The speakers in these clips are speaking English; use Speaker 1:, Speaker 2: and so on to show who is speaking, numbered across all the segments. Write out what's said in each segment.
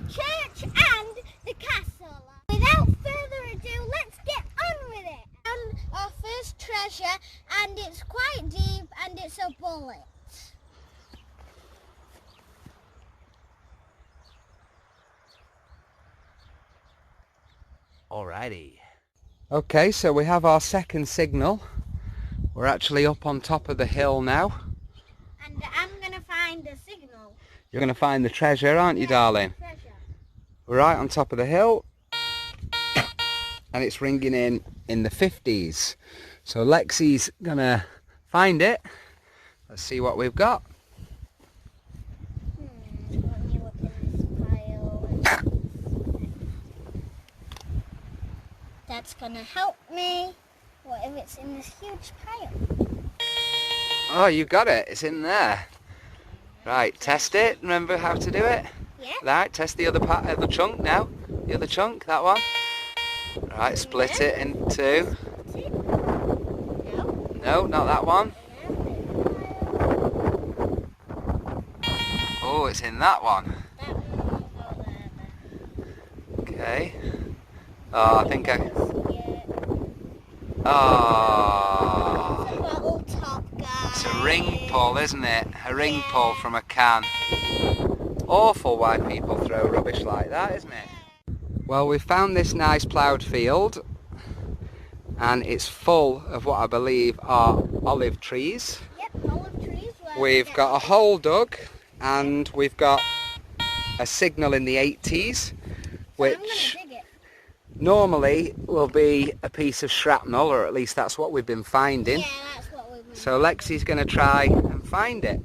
Speaker 1: church and the castle. Without further ado, let's get on with it. And our first treasure, and it's quite deep, and it's a bullet.
Speaker 2: Alrighty. Okay, so we have our second signal. We're actually up on top of the hill now.
Speaker 1: And I'm going to find the signal.
Speaker 2: You're going to find the treasure, aren't you, darling?
Speaker 1: Treasure.
Speaker 2: We're right on top of the hill. And it's ringing in the 50s. So Lexi's going to find it. Let's see what we've got.
Speaker 1: Let me look in this pile. That's going to help me. What if it's in this huge pile?
Speaker 2: Oh, you got it. It's in there. Right, test it. Remember how to do it?
Speaker 1: Yeah.
Speaker 2: Right, test the other part of the chunk now. The other chunk, that one. Right, split it in two. No, not that one. Oh, it's in that one. Okay. Oh, I think I... Oh, it's a ring pull, isn't it? A ring pull from a can. Awful why people throw rubbish like that, isn't it? Well, we've found this nice ploughed field, and it's full of what I believe are olive trees.
Speaker 1: Yep, olive trees.
Speaker 2: We've got a hole dug, and we've got a signal in the 80s, which normally will be a piece of shrapnel, or at least that's what we've been finding.
Speaker 1: Yeah, that's what we've been
Speaker 2: So Lexi's going to try and find it.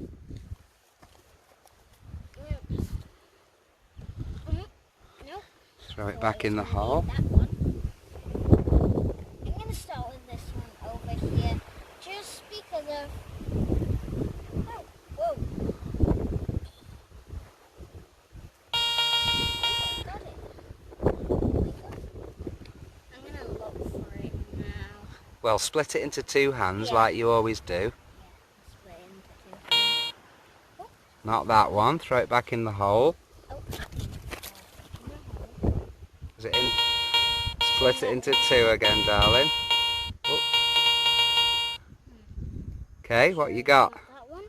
Speaker 1: Nope.
Speaker 2: Throw it back in the hole.
Speaker 1: I'm going to start with this one over here, just because of... Oh, whoa. Got it. I'm going to look for it now.
Speaker 2: Well, split it into two hands
Speaker 1: Yeah.
Speaker 2: like you always do.
Speaker 1: Split it into two hands. Oh.
Speaker 2: Not that one. Throw it back in the hole.
Speaker 1: Oh.
Speaker 2: Is it in? Split it into two again, darling. Oh. Okay, what you got?
Speaker 1: That one.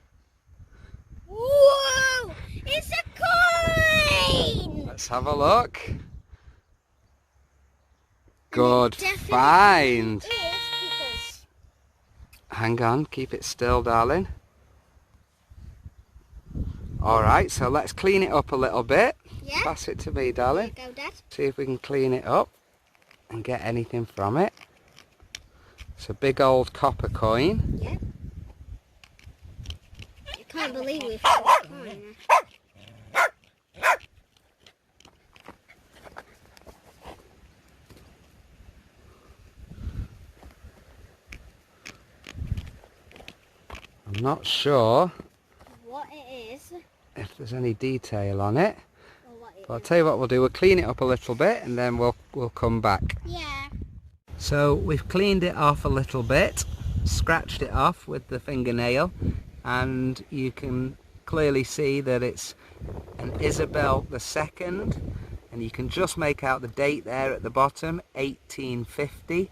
Speaker 1: Whoa! It's a coin!
Speaker 2: Let's have a look. Good
Speaker 1: Definitely
Speaker 2: find.
Speaker 1: is because
Speaker 2: Hang on, keep it still, darling. Alright, so let's clean it up a little bit.
Speaker 1: Yeah.
Speaker 2: Pass it to me, darling.
Speaker 1: There you go, Dad.
Speaker 2: See if we can clean it up and get anything from it. It's a big old copper coin.
Speaker 1: Yeah. I can't believe we found a coin.
Speaker 2: I'm not sure
Speaker 1: What it is,
Speaker 2: if there's any detail on it.
Speaker 1: or what it
Speaker 2: But I'll tell you what we'll do, we'll clean it up a little bit and then we'll come back.
Speaker 1: Yeah.
Speaker 2: So we've cleaned it off a little bit, scratched it off with the fingernail, and you can clearly see that it's an Isabel II, and you can just make out the date there at the bottom, 1850,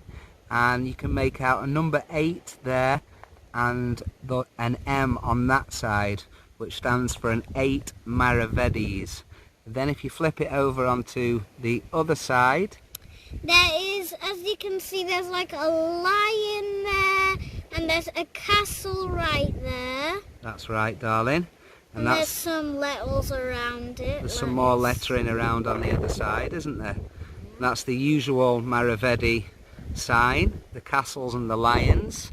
Speaker 2: and you can make out a number 8 there and an M on that side, which stands for an 8 Maravedis. Then if you flip it over onto the other side,
Speaker 1: There is, as you can see, there's like a lion there, and there's a castle right there.
Speaker 2: that's right, darling.
Speaker 1: And there's some letters around it.
Speaker 2: There's some more lettering around on the other side, isn't there? That's the usual Maravedi sign, the castles and the lions.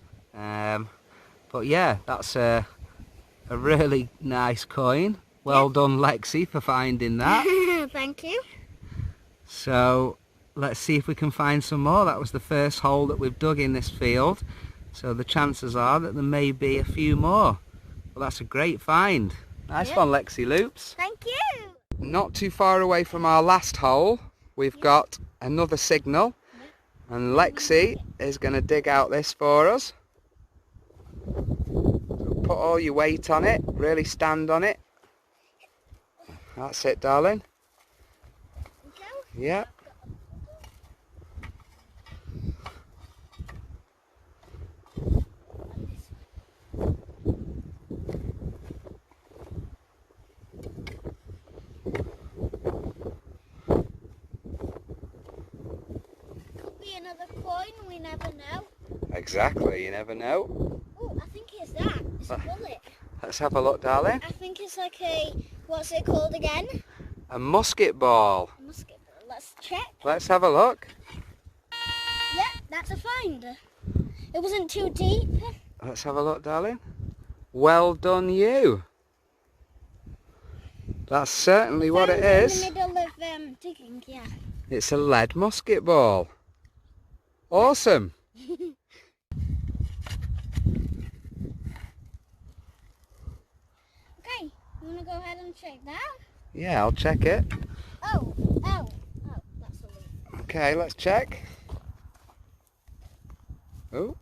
Speaker 2: But yeah, that's a really nice coin. Well done, Lexi, for finding that.
Speaker 1: Thank you.
Speaker 2: So let's see if we can find some more. That was the first hole that we've dug in this field. So the chances are that there may be a few more. Well, that's a great find. Nice one, Lexi Loops.
Speaker 1: Thank you.
Speaker 2: Not too far away from our last hole, we've got another signal. And Lexi is going to dig out this for us. So put all your weight on it, really stand on it. That's it, darling. Yep.
Speaker 1: Could be another coin, we never know.
Speaker 2: Exactly, you never know.
Speaker 1: Oh, I think it's that. It's a bullet.
Speaker 2: Let's have a look, darling.
Speaker 1: I think it's like a, what's it called again?
Speaker 2: A musket ball.
Speaker 1: A musket ball. Let's check.
Speaker 2: Let's have a look.
Speaker 1: Yep, that's a find. It wasn't too deep.
Speaker 2: Let's have a look, darling. Well done, you. That's certainly what it is.
Speaker 1: In the middle of digging, yeah.
Speaker 2: It's a lead musket ball. Awesome.
Speaker 1: Okay, you want to go ahead and check that?
Speaker 2: Yeah, I'll check it.
Speaker 1: Oh, that's a leaf.
Speaker 2: Okay, let's check. Oh.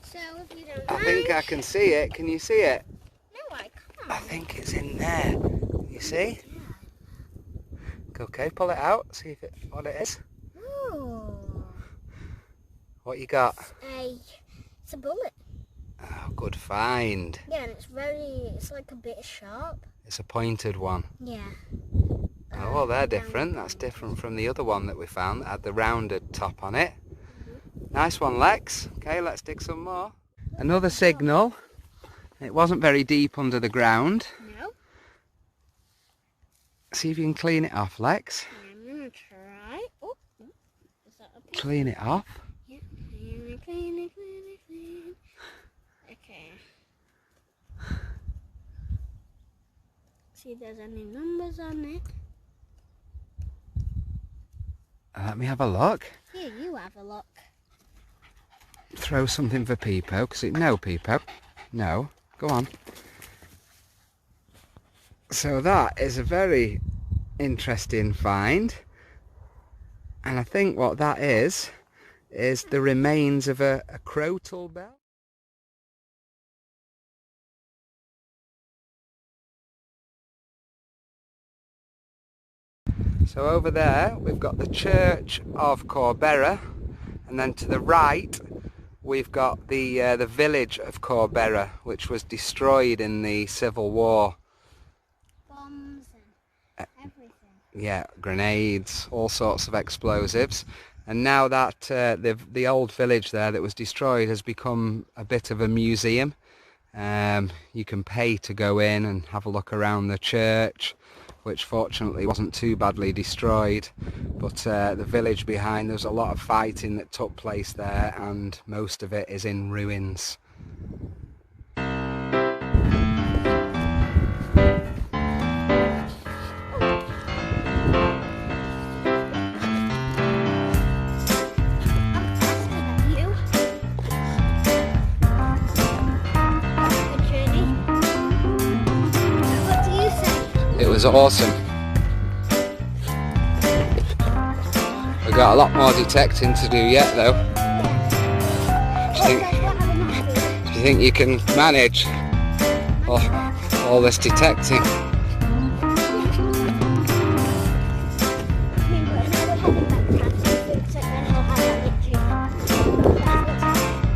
Speaker 1: So if you don't
Speaker 2: I
Speaker 1: mind...
Speaker 2: think I can see it. Can you see it?
Speaker 1: No, I can't.
Speaker 2: I think it's in there. You see?
Speaker 1: Yeah.
Speaker 2: Okay, pull it out. See if what it is.
Speaker 1: Ooh.
Speaker 2: What you got?
Speaker 1: It's a bullet.
Speaker 2: Oh, good find.
Speaker 1: Yeah, and it's like a bit sharp.
Speaker 2: It's a pointed one.
Speaker 1: Yeah.
Speaker 2: Oh, well, they're different. That's different from the other one that we found that had the rounded top on it. Nice one, Lex. Okay, let's dig some more. Another signal. It wasn't very deep under the ground.
Speaker 1: No.
Speaker 2: See if you can clean it off, Lex.
Speaker 1: I'm going to try. Oh, is that a piece?
Speaker 2: Clean it off.
Speaker 1: Yeah. Clean. Okay. See if there's any numbers on it.
Speaker 2: Let me have a look.
Speaker 1: Here, you have a look.
Speaker 2: Throw something for Peepo, because no, Peepo. No. Go on. So that is a very interesting find. And I think what that is the remains of a Crotal bell. So over there we've got the church of Corbera, and then to the right we've got the village of Corbera, which was destroyed in the Civil War.
Speaker 1: Bombs and everything.
Speaker 2: Yeah, grenades, all sorts of explosives. And now that the old village there that was destroyed has become a bit of a museum. You can pay to go in and have a look around the church, which fortunately wasn't too badly destroyed, but the village behind, there's a lot of fighting that took place there, and most of it is in ruins. It was awesome. We've got a lot more detecting to do yet though. Do you think you can manage all this detecting?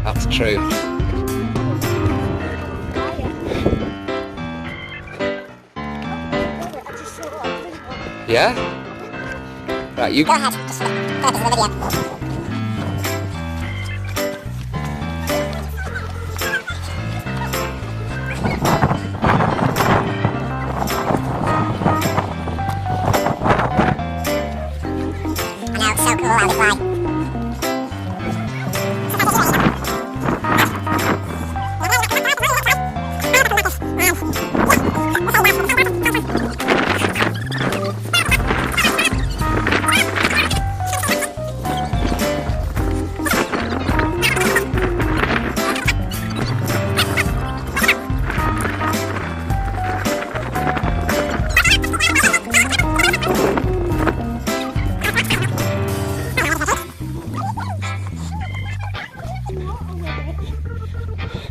Speaker 2: That's true. Yeah? Right, you go ahead. Just purpose of the video. I know, it's so cool how they fly.
Speaker 1: water with it.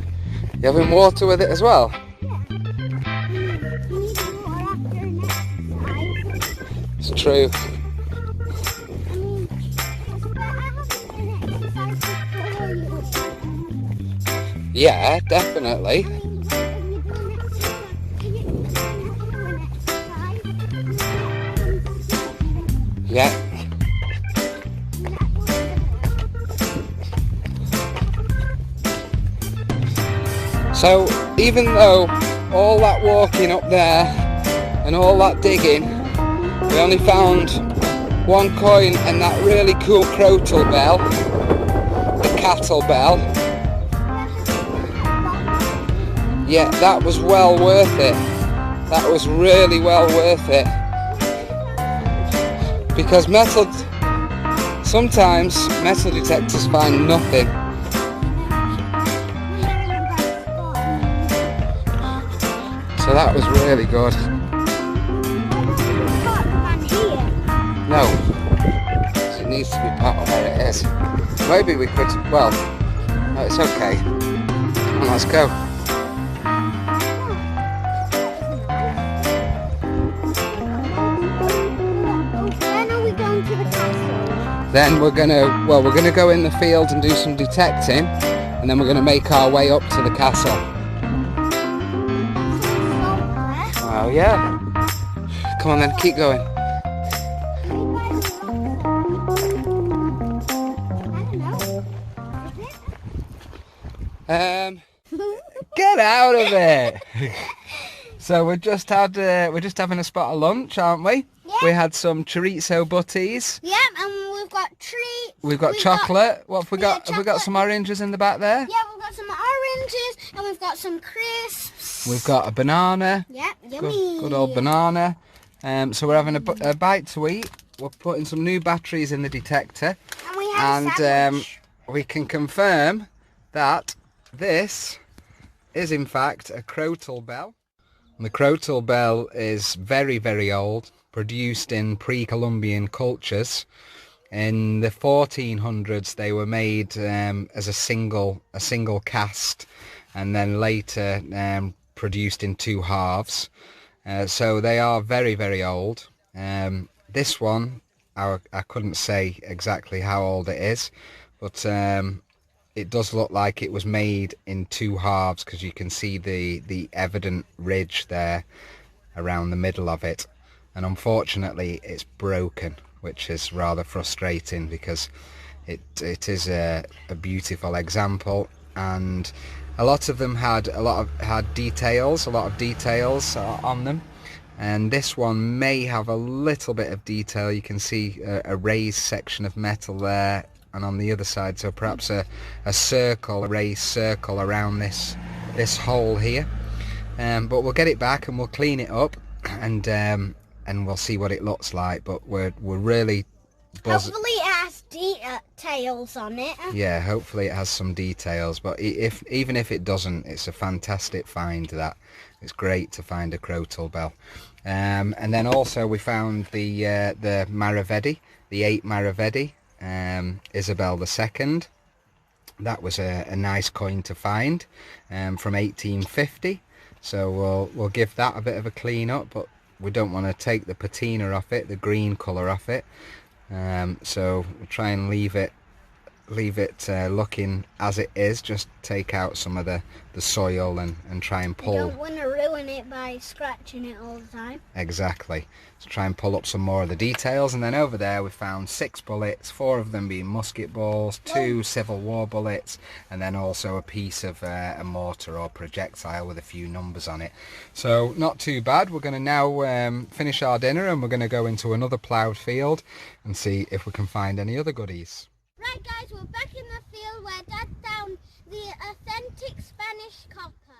Speaker 2: You having water with it as well?
Speaker 1: Yeah. You need water after an exercise.
Speaker 2: It's true.
Speaker 1: I mean, it's better having an exercise before you eat.
Speaker 2: Yeah, definitely.
Speaker 1: I mean, when you're doing exercise, if you're doing exercise,
Speaker 2: Yeah. So even though all that walking up there and all that digging, we only found one coin and that really cool Crotal bell, the cattle bell. Yeah, that was well worth it. That was really well worth it. Because sometimes metal detectors find nothing. So that was really good. No, it needs to be part of where it is. Maybe we could, well, no, it's okay. Come on, let's go.
Speaker 1: When are we going to the castle?
Speaker 2: Then we're gonna go in the field and do some detecting, and then we're gonna make our way up to the castle. Oh yeah. Come on then, keep going. Get out of it! So we're just having a spot of lunch, aren't we?
Speaker 1: Yeah.
Speaker 2: We had some chorizo butties.
Speaker 1: Yeah, and we've got treats.
Speaker 2: We've got chocolate. What have we got? Have we got some oranges in the back there?
Speaker 1: Yeah, we've got some oranges and we've got some crisps.
Speaker 2: We've got a banana.
Speaker 1: Yeah, yummy.
Speaker 2: Good old banana. So we're having a bite to eat. We're putting some new batteries in the detector.
Speaker 1: And we have a sandwich.
Speaker 2: We can confirm that this is in fact a Crotal bell. And the Crotal bell is very, very old, produced in pre-Columbian cultures. In the 1400s they were made as a single cast, and then later produced in two halves. So they are very, very old. This one, I couldn't say exactly how old it is, but it does look like it was made in two halves, because you can see the evident ridge there around the middle of it. And unfortunately it's broken, which is rather frustrating, because it is a beautiful example, and a lot of them had a lot of details on them, and this one may have a little bit of detail. You can see a raised section of metal there, and on the other side, so perhaps a raised circle around this hole here. But we'll get it back and we'll clean it up, and we'll see what it looks like. But we're really buzzing.
Speaker 1: Hopefully it has details on it.
Speaker 2: Yeah, hopefully it has some details, but even if it doesn't, it's a fantastic find. That it's great to find a Crotal bell. And then also we found the Maravedi, the 8 Maravedi, Isabel II. That was a nice coin to find, from 1850. So we'll give that a bit of a clean up, but we don't want to take the patina off it, the green colour off it. So we'll try and leave it looking as it is. Just take out some of the soil and try and pull.
Speaker 1: You don't want to ruin it by scratching it all the time.
Speaker 2: Exactly. So try and pull up some more of the details. And then over there we found 6 bullets, 4 of them being musket balls, 2 Civil War bullets, and then also a piece of a mortar or projectile with a few numbers on it. So not too bad. We're going to now finish our dinner, and we're going to go into another ploughed field and see if we can find any other goodies.
Speaker 1: Right guys, we're back in the field where Dad found the authentic Spanish copper.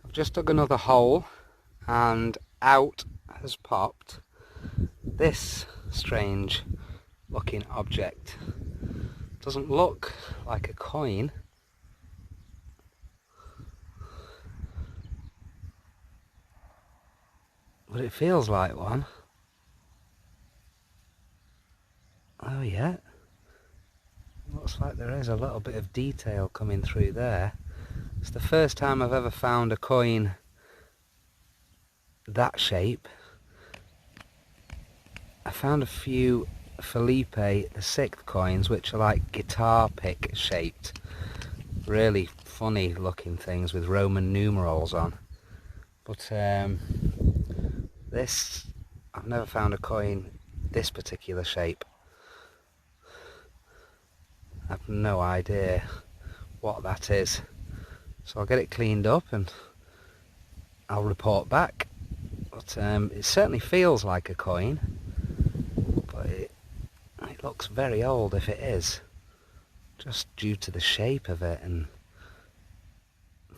Speaker 2: I've just dug another hole, and out has popped this strange looking object. Doesn't look like a coin, but it feels like one. Oh yeah. looks like there is a little bit of detail coming through there. It's the first time I've ever found a coin that shape. I found a few Felipe VI coins which are like guitar pick shaped. Really funny looking things with Roman numerals on. But this, I've never found a coin this particular shape. I've no idea what that is. So I'll get it cleaned up and I'll report back. But it certainly feels like a coin. But it looks very old if it is. Just due to the shape of it and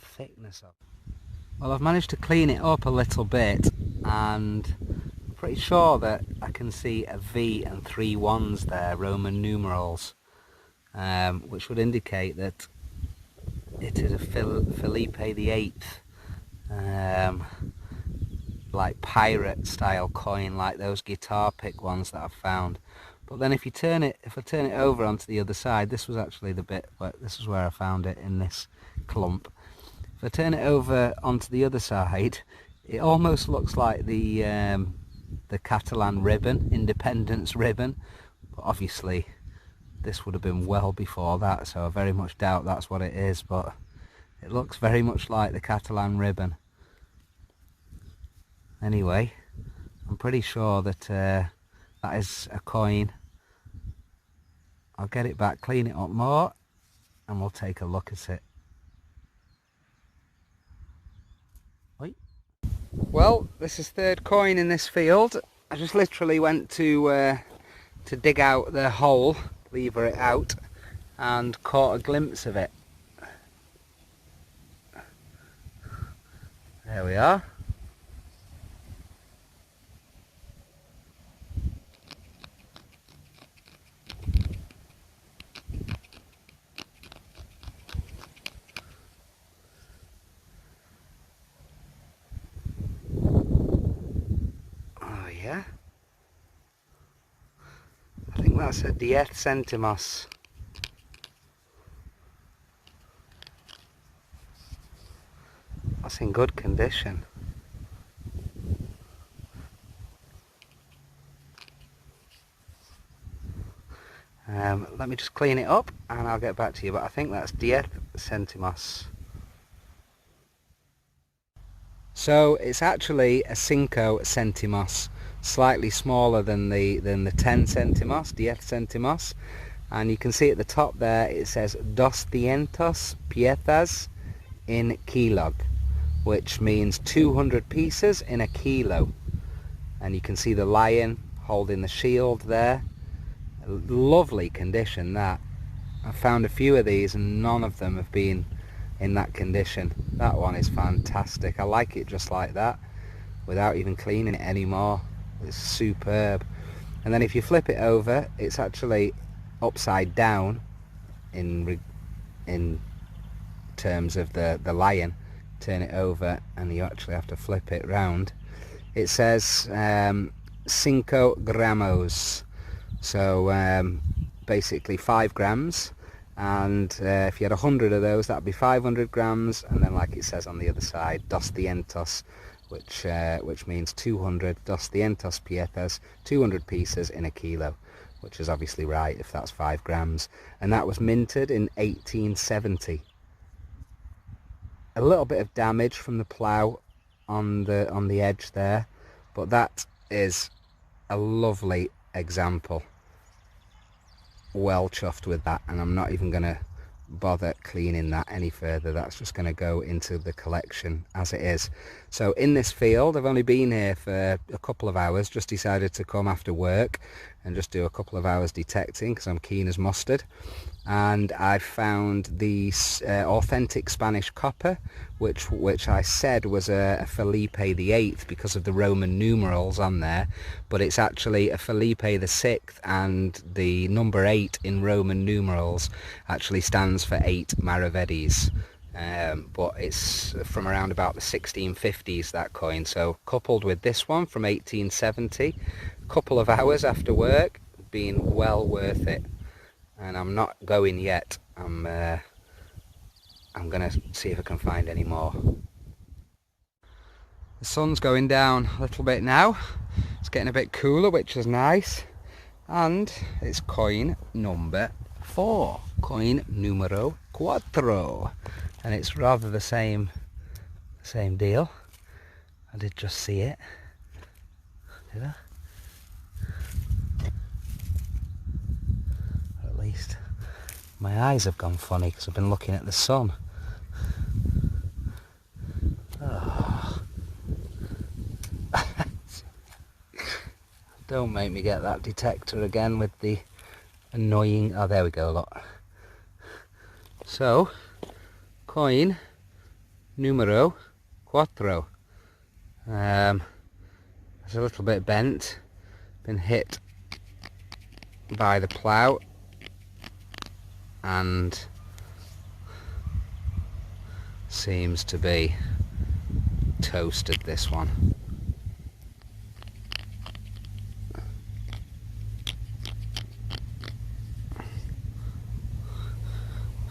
Speaker 2: thickness of it. Well, I've managed to clean it up a little bit, and I'm pretty sure that I can see a V and 3 1s there, Roman numerals, which would indicate that it is a Felipe VIII, like pirate style coin, like those guitar pick ones that I've found. But then if I turn it over onto the other side, this was actually the bit where, this is where I found it, in this clump. If I turn it over onto the other side, it almost looks like the Catalan ribbon, independence ribbon. But obviously this would have been well before that, so I very much doubt that's what it is, but it looks very much like the Catalan ribbon. Anyway, I'm pretty sure that that is a coin. I'll get it back, clean it up more, and we'll take a look at it. Wait. Well, this is third coin in this field. I just literally went to dig out the hole, lever it out, and caught a glimpse of it. There we are. Yeah, I think that's a 10 centimos. That's in good condition. Let me just clean it up and I'll get back to you, but I think that's 10 centimos. So it's actually a 5 centimos, slightly smaller than the 10 centimos, 10 centimos, and you can see at the top there it says 200 piezas in kilog, which means 200 pieces in a kilo. And you can see the lion holding the shield there. Lovely condition that. I've found a few of these and none of them have been in that condition. That one is fantastic. I like it just like that, without even cleaning it anymore. It's superb. And then if you flip it over, it's actually upside down in terms of the lion. Turn it over and you actually have to flip it round. It says 5 gramos, so basically 5 grams. And if you had 100 of those, that'd be 500 grams, and then like it says on the other side, 200, which means 200, 200 piezas, 200 pieces in a kilo, which is obviously right if that's 5 grams. And that was minted in 1870. A little bit of damage from the plough on the edge there, but that is a lovely example. Well chuffed with that, and I'm not even going to bother cleaning that any further. That's just going to go into the collection as it is. So in this field, I've only been here for a couple of hours, just decided to come after work and just do a couple of hours detecting because I'm keen as mustard. And I found the authentic Spanish copper, which I said was a Felipe VIII because of the Roman numerals on there, but it's actually a Felipe VI, and the number 8 in Roman numerals actually stands for 8 maravedis. But it's from around about the 1650s, that coin. So coupled with this one from 1870, a couple of hours after work, being well worth it. and I'm not going yet. I'm gonna see if I can find any more. The sun's going down a little bit now. It's getting a bit cooler, which is nice. And it's coin number 4. Coin numero 4. And it's rather the same deal. I did just see it. Did I? Or at least my eyes have gone funny because I've been looking at the sun. Oh. Don't make me get that detector again with the annoying... Oh, there we go, look. So, coin numero 4. It's a little bit bent, been hit by the plough, and seems to be toasted, this one.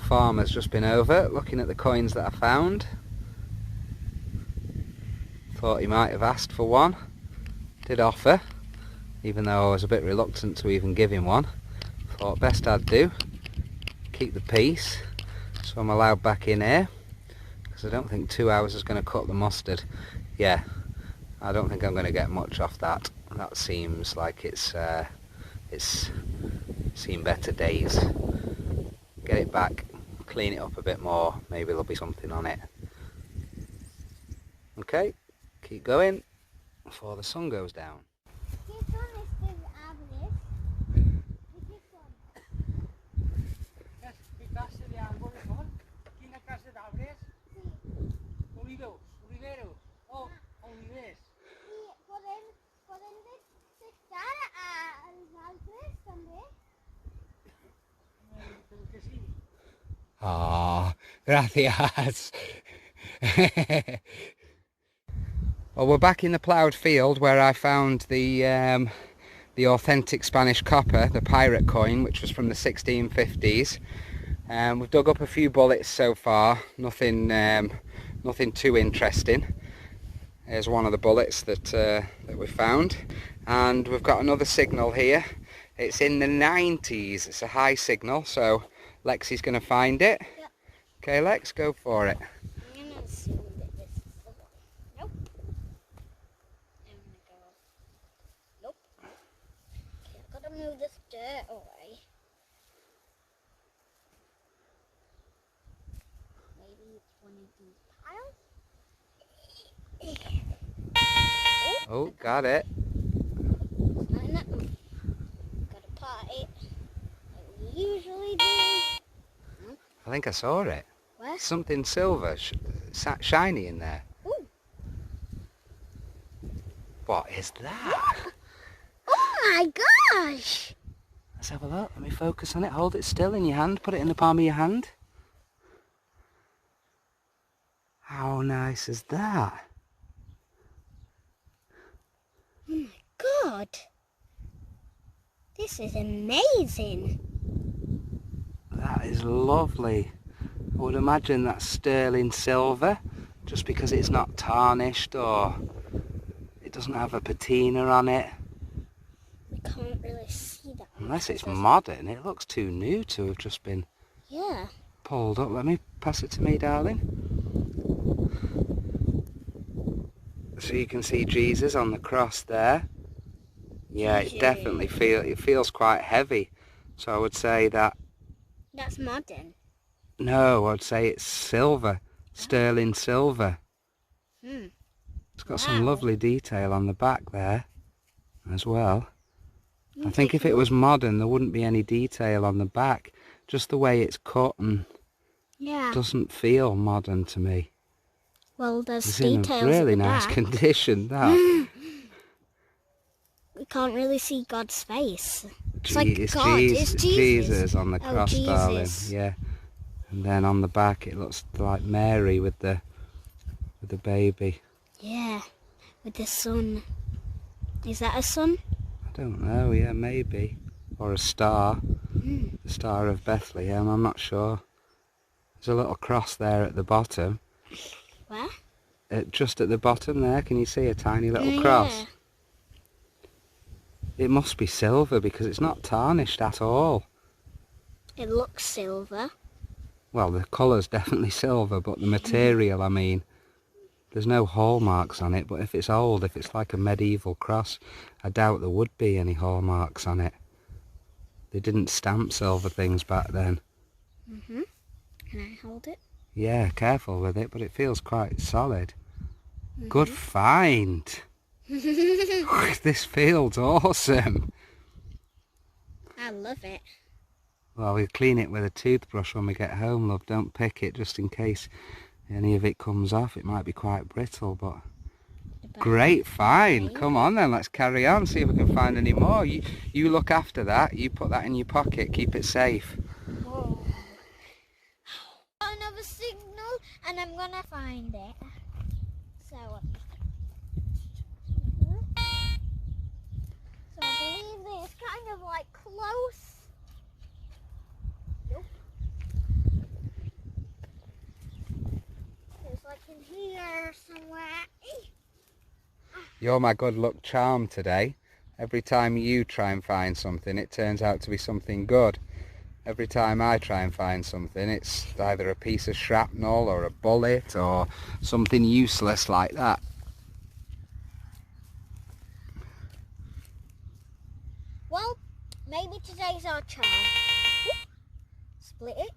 Speaker 2: Farmer's just been over looking at the coins that I found. Thought he might have asked for one. Did offer, even though I was a bit reluctant to even give him one. Thought best I'd do, keep the peace. So I'm allowed back in here, because I don't think 2 hours is going to cut the mustard. Yeah, I don't think I'm going to get much off that. That seems like it's seen better days. Get it back, clean it up a bit more, maybe there'll be something on it. Okay, keep going before the sun goes down. Ah, gracias. Well, we're back in the ploughed field where I found the authentic Spanish copper, the pirate coin, which was from the 1650s. We've dug up a few bullets so far, nothing too interesting. Here's one of the bullets that we found, and we've got another signal here. It's in the 90s. It's a high signal, so Lexi's going to find it. Yep. Okay, Lex, go for it.
Speaker 1: I'm going to assume that this is the one. Nope. I'm going to go... Nope. Okay, I've got to move this dirt away. Maybe it's one of these piles?
Speaker 2: Oh, got it.
Speaker 1: It's not in that one. Got to pot it. Like we usually do.
Speaker 2: I think I saw it.
Speaker 1: Where?
Speaker 2: Something silver, shiny in there.
Speaker 1: Ooh.
Speaker 2: What is that?
Speaker 1: Oh my gosh!
Speaker 2: Let's have a look. Let me focus on it. Hold it still in your hand. Put it in the palm of your hand. How nice is that?
Speaker 1: Oh my god! This is amazing!
Speaker 2: That is lovely. I would imagine that's sterling silver, just because it's not tarnished or it doesn't have a patina on it.
Speaker 1: We can't really see that.
Speaker 2: Unless it's modern. It looks too new to have just been pulled up. Let me pass it to me, darling. So you can see Jesus on the cross there. Yeah, it definitely feels quite heavy. So I would say that...
Speaker 1: That's modern.
Speaker 2: No, I'd say it's silver. Sterling silver. It's got some lovely detail on the back there as well. I think if it was modern there wouldn't be any detail on the back. Just the way it's cut and doesn't feel modern to me.
Speaker 1: Well, there's
Speaker 2: It's
Speaker 1: details
Speaker 2: in a really
Speaker 1: at the
Speaker 2: nice
Speaker 1: back.
Speaker 2: condition, that.
Speaker 1: We can't really see God's face. It's
Speaker 2: It's
Speaker 1: God. It's
Speaker 2: Jesus on the cross, darling.
Speaker 1: Jesus.
Speaker 2: Yeah. And then on the back it looks like Mary with the baby.
Speaker 1: Yeah, with the sun. Is that a sun?
Speaker 2: I don't know, yeah, maybe. Or a star. The Star of Bethlehem, I'm not sure. There's a little cross there at the bottom.
Speaker 1: Where?
Speaker 2: Just at the bottom there, can you see a tiny little cross?
Speaker 1: Yeah.
Speaker 2: It must be silver because it's not tarnished at all.
Speaker 1: It looks silver.
Speaker 2: Well, the colour's definitely silver, but the material, I mean, there's no hallmarks on it, but if it's old, if it's like a medieval cross, I doubt there would be any hallmarks on it. They didn't stamp silver things back then.
Speaker 1: Can I hold it?
Speaker 2: Yeah, careful with it, but it feels quite solid. Good find! This feels awesome!
Speaker 1: I love it.
Speaker 2: Well, we'll clean it with a toothbrush when we get home, love. Don't pick it, just in case any of it comes off. It might be quite brittle, but great find. Come on then, let's carry on, see if we can find any more. You look after that, you put that in your pocket, keep it safe.
Speaker 1: Whoa. Another signal and I'm gonna find it. So I believe it's kind of like close. Nope. It's like in here somewhere.
Speaker 2: You're my good luck charm today. Every time you try and find something, it turns out to be something good. Every time I try and find something, it's either a piece of shrapnel or a bullet or something useless like that.
Speaker 1: Well, maybe today's our charm. Split it.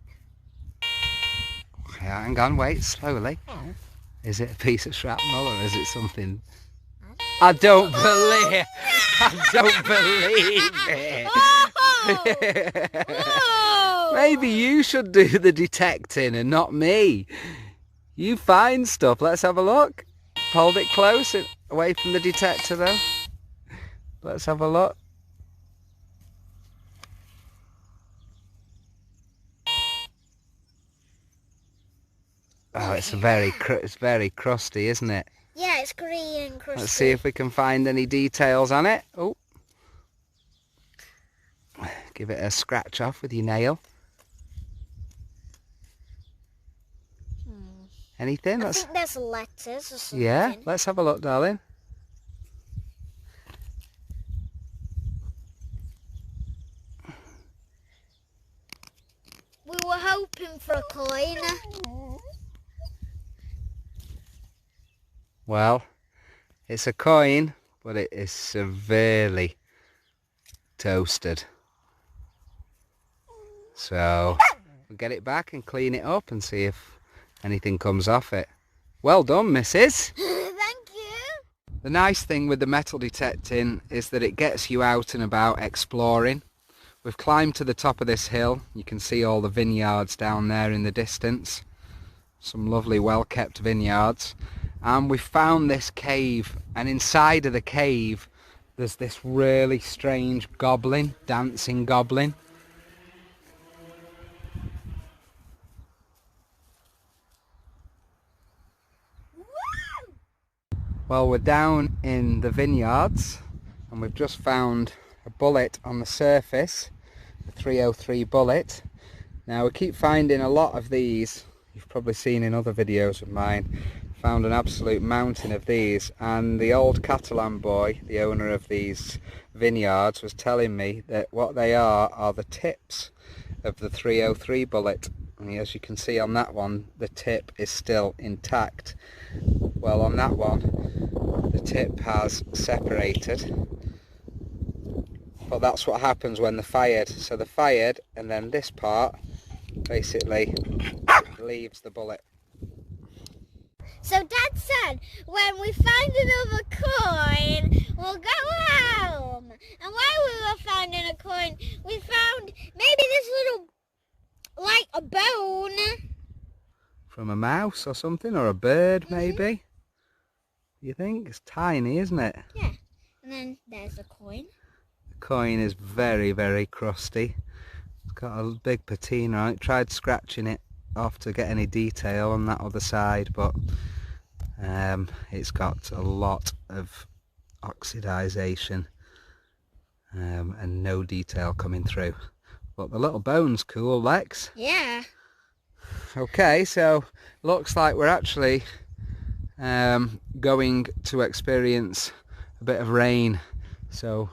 Speaker 2: Yeah, hang on, wait, slowly. Is it a piece of shrapnel or is it something... I don't believe it.
Speaker 1: Oh!
Speaker 2: Maybe you should do the detecting and not me. You find stuff. Let's have a look. Hold it close, away from the detector though. Let's have a look. Oh, it's very crusty, isn't it?
Speaker 1: Yeah, it's green and crusty.
Speaker 2: Let's see if we can find any details on it. Oh. Give it a scratch off with your nail. Anything?
Speaker 1: I think there's letters or something.
Speaker 2: Yeah, let's have a look, darling.
Speaker 1: We were hoping for a coin.
Speaker 2: Well, it's a coin, but it is severely toasted. So we'll get it back and clean it up and see if anything comes off it. Well done, missus.
Speaker 1: Thank you.
Speaker 2: The nice thing with the metal detecting is that it gets you out and about exploring. We've climbed to the top of this hill. You can see all the vineyards down there in the distance. Some lovely well-kept vineyards. And we found this cave, and inside of the cave there's this really strange goblin, dancing goblin. Well, we're down in the vineyards and we've just found a bullet on the surface, a 303 bullet. Now we keep finding a lot of these, you've probably seen in other videos of mine. Found an absolute mountain of these, and the old Catalan boy, the owner of these vineyards, was telling me that what they are the tips of the 303 bullet. And as you can see on that one, the tip is still intact. Well, on that one, the tip has separated. But that's what happens when they're fired. So they're fired, and then this part basically leaves the bullet.
Speaker 1: So Dad said when we find another coin, we'll go home. And while we were finding a coin, we found maybe this little, like a bone.
Speaker 2: From a mouse or something, or a bird maybe? You think? It's tiny, isn't it?
Speaker 1: Yeah. And then there's a coin.
Speaker 2: The coin is very, very crusty. It's got a big patina on it. Tried scratching it off to get any detail on that other side, but it's got a lot of oxidization and no detail coming through. But the little bone's cool, Lex.
Speaker 1: Yeah.
Speaker 2: Okay, so looks like we're actually going to experience a bit of rain. So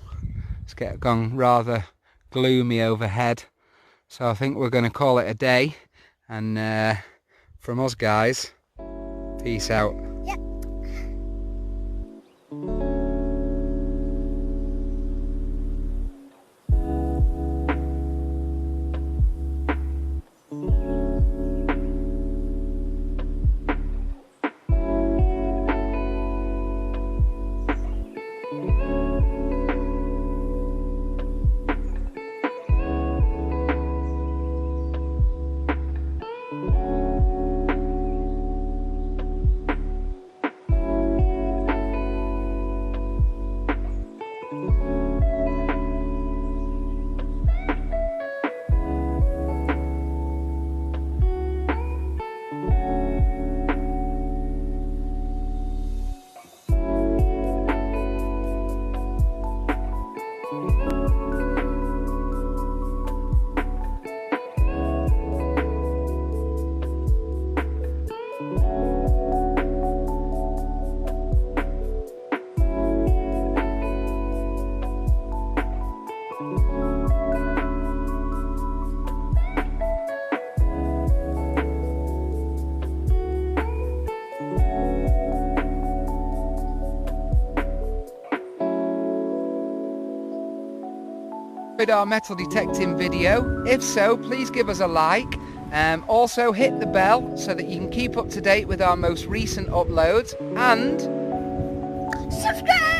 Speaker 2: it's gone rather gloomy overhead. So I think we're going to call it a day. And from us guys, peace out.
Speaker 1: Yep.
Speaker 2: Our metal detecting video? If so, please give us a like. Also hit the bell so that you can keep up to date with our most recent uploads, and
Speaker 1: Subscribe!